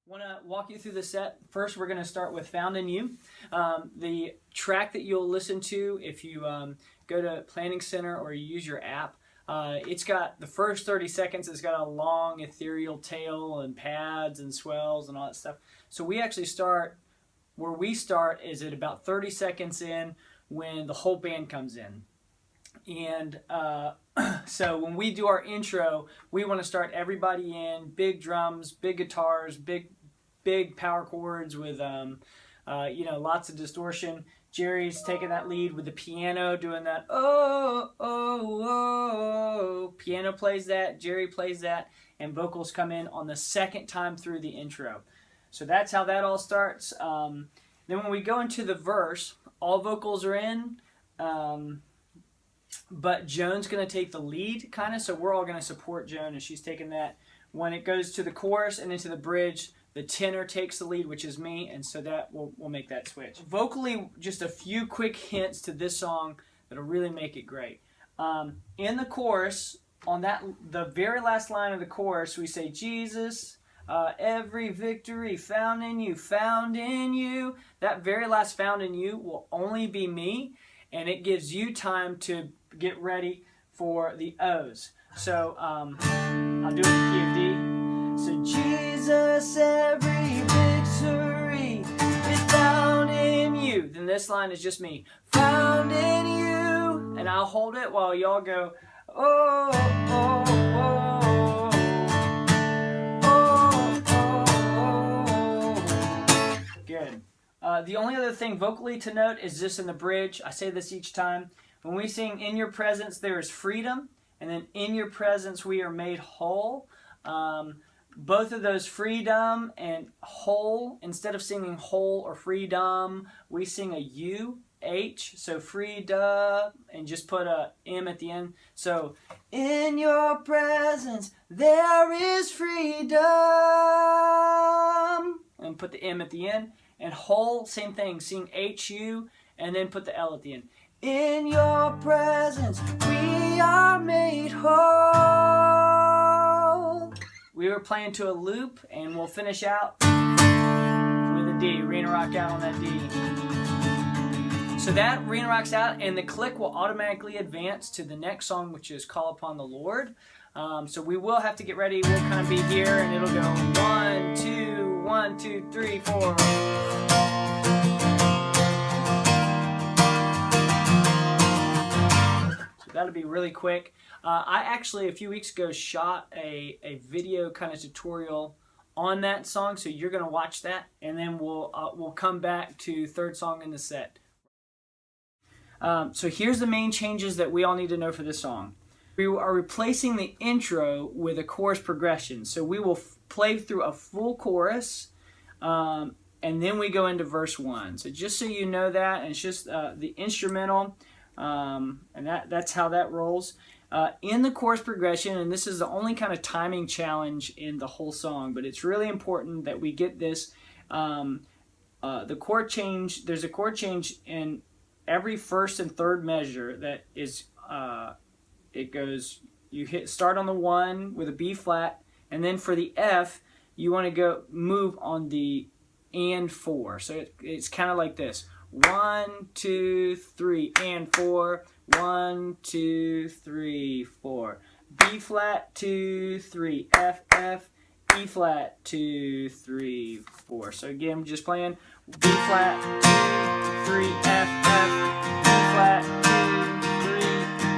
Want to walk you through the set. First, we're going to start with Found in You. The track that you'll listen to if you go to Planning Center or you use your app, it's got the first 30 seconds, it's got a long ethereal tail and pads and swells and all that stuff. So we actually start, where we start is at about 30 seconds in when the whole band comes in. And so when we do our intro, we want to start everybody in, big drums, big guitars, big power chords with lots of distortion. Jerry's taking that lead with the piano, doing that oh oh oh. Piano plays that, Jerry plays that, and vocals come in on the second time through the intro. So that's how that all starts. Then when we go into the verse, all vocals are in, but Joan's going to take the lead, kind of, so we're all going to support Joan, and she's taking that. When it goes to the chorus and into the bridge, the tenor takes the lead, which is me, and so that we'll make that switch. Vocally, just a few quick hints to this song that'll really make it great. In the chorus, on the very last line of the chorus, we say, Jesus, every victory found in you, found in you. That very last found in you will only be me, and it gives you time to get ready for the O's. So I'll do it in the key of D. So Jesus, every victory is found in you. Then this line is just me. Found in you. And I'll hold it while y'all go, oh, oh, oh, oh, oh, oh. Good. The only other thing vocally to note is this in the bridge. I say this each time. When we sing in your presence, there is freedom. And then in your presence, we are made whole. Both of those, freedom and whole, instead of singing whole or freedom, we sing a U, H, so freedom, and just put a M at the end. So, in your presence, there is freedom, and put the M at the end. And whole, same thing, sing H-U, and then put the L at the end. In your presence, we are made whole. We were playing to a loop, and we'll finish out with a D. Rena rock out on that D. So that Rena rocks out, and the click will automatically advance to the next song, which is Call Upon the Lord. So we will have to get ready. We'll kind of be here, and it'll go 1, 2, 1, 2, 3, 4. That'll be really quick. I actually, a few weeks ago, shot a video kind of tutorial on that song, so you're going to watch that, and then we'll come back to third song in the set. So here's the main changes that we all need to know for this song. We are replacing the intro with a chorus progression. So we will play through a full chorus, and then we go into verse 1. So just so you know that, and it's just the instrumental. And that's how that rolls. In the chorus progression, and this is the only kind of timing challenge in the whole song, but it's really important that we get this. The chord change, there's a chord change in every first and third measure that is, it goes, you start on the 1 with a B flat, and then for the F, you want to move on the and 4. So it's kind of like this. 1, 2, 3, and 4. 1, 2, 3, 4. B flat, 2, 3, F, F, E flat, 2, 3, 4. So again, just playing B flat, 2, 3, F, F, E flat, 2, 3,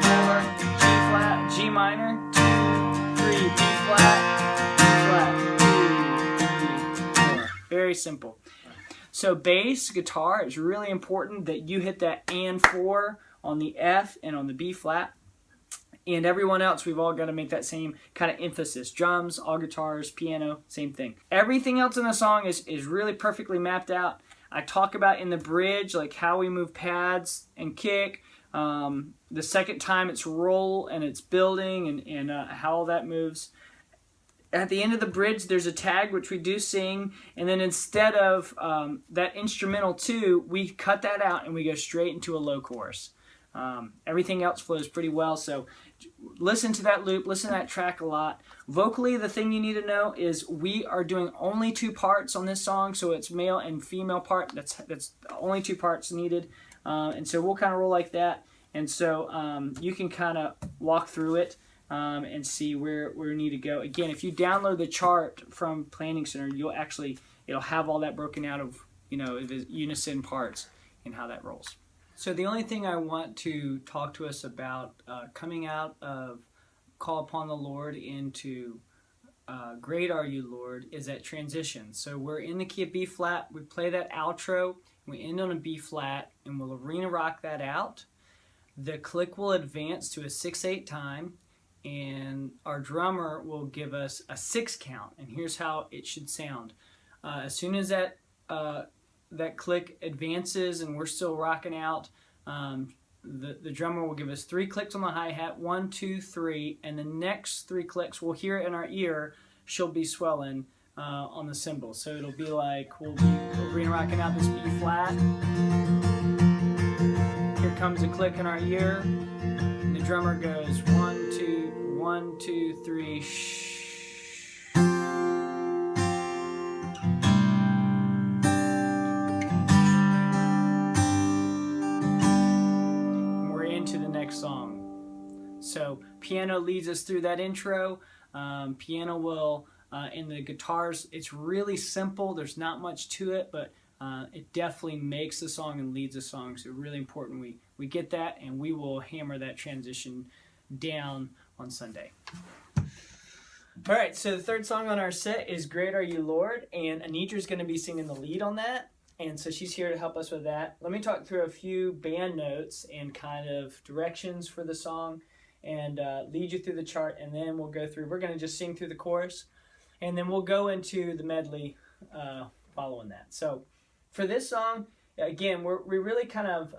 4, G flat, G minor, 2, 3, B flat, E flat, 2, 3, 4. Very simple. So bass guitar, it's really important that you hit that and 4 on the F and on the B flat. And everyone else, we've all got to make that same kind of emphasis. Drums, all guitars, piano, same thing. Everything else in the song is really perfectly mapped out. I talk about in the bridge, like how we move pads and kick. The second time it's roll and it's building and how all that moves. At the end of the bridge, there's a tag, which we do sing, and then instead of that instrumental 2, we cut that out and we go straight into a low chorus. Everything else flows pretty well, so listen to that loop, listen to that track a lot. Vocally, the thing you need to know is we are doing only 2 parts on this song, so it's male and female part. That's only 2 parts needed, and so we'll kind of roll like that. And so you can kind of walk through it and see where we need to go. Again, if you download the chart from Planning Center, it'll have all that broken out of the unison parts and how that rolls. So the only thing I want to talk to us about coming out of Call Upon the Lord into Great Are You, Lord, is that transition. So we're in the key of B flat, we play that outro, we end on a B flat, and we'll arena rock that out. The click will advance to a 6/8 time, and our drummer will give us a 6 count, and here's how it should sound. As soon as that click advances and we're still rocking out, the drummer will give us 3 clicks on the hi-hat, 1, 2, 3, and the next 3 clicks, we'll hear it in our ear, she'll be swelling on the cymbals. So it'll be like, we'll be rocking out this B flat. Here comes a click in our ear, and the drummer goes 1, 2, 1, 2, 3, shh. Song. So piano leads us through that intro. Piano will, in the guitars, it's really simple. There's not much to it, but it definitely makes the song and leads the song. So really important we get that, and we will hammer that transition down on Sunday. All right, so the third song on our set is Great Are You, Lord, and Anidra's going to be singing the lead on that. And so she's here to help us with that. Let me talk through a few band notes and kind of directions for the song and lead you through the chart, and then we'll go through. We're going to just sing through the chorus, and then we'll go into the medley following that. So for this song, again, we really kind of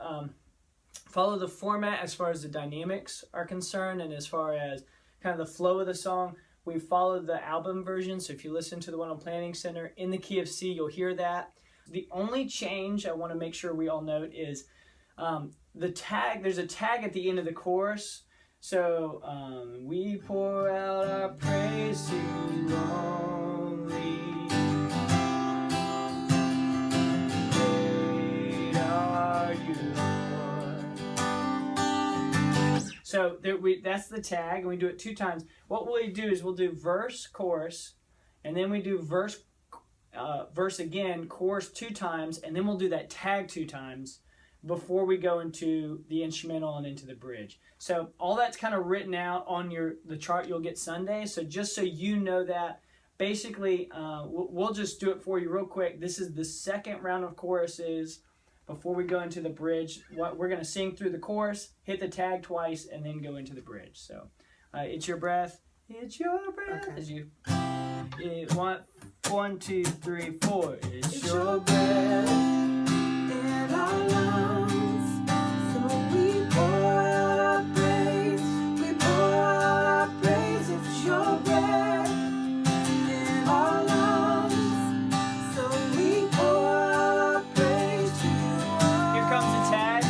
follow the format as far as the dynamics are concerned, and as far as kind of the flow of the song. We followed the album version, so if you listen to the one on Planning Center, in the key of C, you'll hear that. The only change I want to make sure we all note is the tag. There's a tag at the end of the chorus. So we pour out our praise to you only. Great are you, Lord. So that's the tag, and we do it 2 times. What we'll do is we'll do verse, chorus, and then we do verse again, chorus 2 times, and then we'll do that tag 2 times before we go into the instrumental and into the bridge. So all that's kind of written out on the chart you'll get Sunday. So just so you know that, basically, we'll just do it for you real quick. This is the second round of choruses before we go into the bridge. We're going to sing through the chorus, hit the tag twice, and then go into the bridge. So it's your breath. It's your breath. Okay. As you 1, 2, 3, 4. It's your breath in our lungs, so we pour out our praise. We pour out our praise. It's your breath in our lungs, so we pour out our praise to you. Here comes the tag.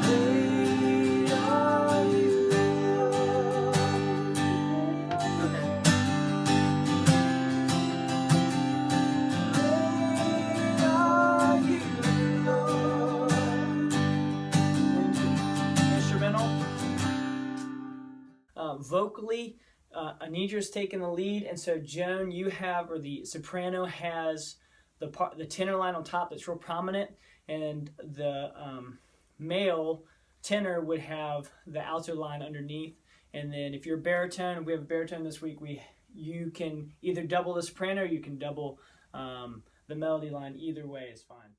Great are you, Lord. Vocally, Anidra's taking the lead, and so Joan, or the soprano has the tenor line on top that's real prominent, and the male tenor would have the alto line underneath. And then if you're a baritone, we have a baritone this week, you can either double the soprano or you can double the melody line. Either way is fine.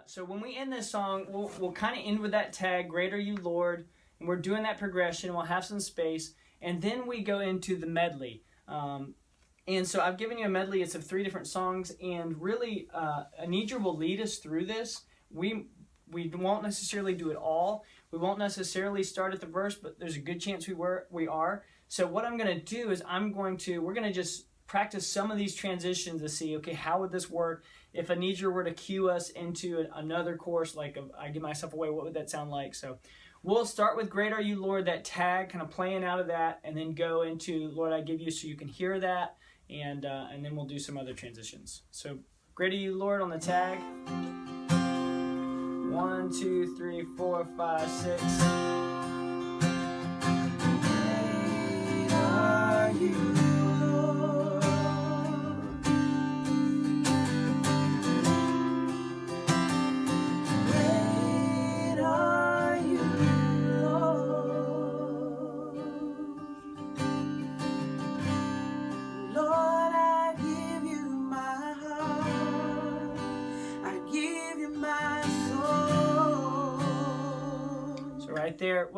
So when we end this song, we'll kind of end with that tag, Great Are You, Lord, and we're doing that progression. We'll have some space, and then we go into the medley. And so I've given you a medley. It's of 3 different songs, and really Anidra will lead us through this. We won't necessarily do it all. We won't necessarily start at the verse, but there's a good chance we are. So what I'm going to do is we're going to just practice some of these transitions to see, okay, how would this work? If Anidra were to cue us into another chorus, like I give myself away, what would that sound like? So we'll start with Great Are You, Lord, that tag, kind of playing out of that, and then go into Lord, I Give You, so you can hear that, and then we'll do some other transitions. So Great Are You, Lord on the tag. 1, 2, 3, 4, 5, 6. Great are you, Lord. Great are you, Lord. Lord, I give you my heart. I give you my soul. So right there,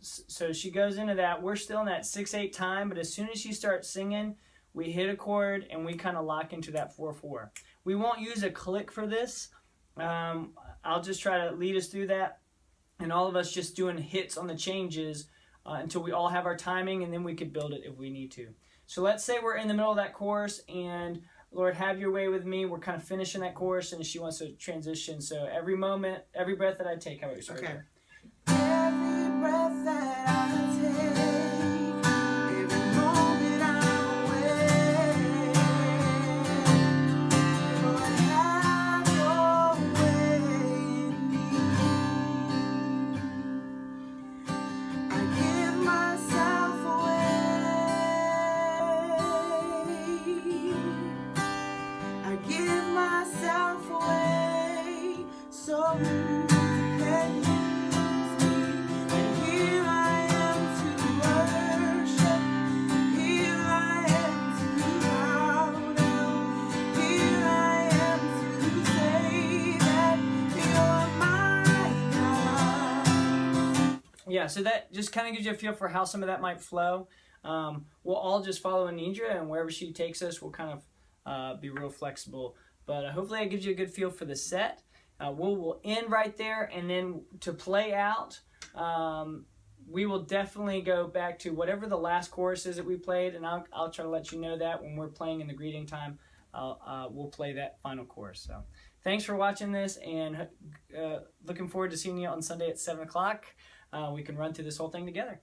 so she goes into that. We're still in that 6/8 time, but as soon as she starts singing, we hit a chord and we kind of lock into that 4/4. We won't use a click for this. I'll just try to lead us through that, and all of us just doing hits on the changes until we all have our timing, and then we could build it if we need to. So let's say we're in the middle of that chorus, and Lord, have your way with me. We're kind of finishing that chorus, and she wants to transition. So every moment, every breath that I take, how about you start? Okay. Every breath that I take, every moment I'm awake, Lord, have your way in me. I give myself away. I give myself away so you can use me. And here I am to worship. Here I am to bow down. Here I am to say that you're my God. Yeah, so that just kind of gives you a feel for how some of that might flow. We'll all just follow Anindra, and wherever she takes us, we'll kind of be real flexible, but hopefully that gives you a good feel for the set. We'll end right there, and then to play out, we will definitely go back to whatever the last chorus is that we played, and I'll try to let you know that when we're playing in the greeting time, we'll play that final chorus. So thanks for watching this, and looking forward to seeing you on Sunday at 7 o'clock. We can run through this whole thing together.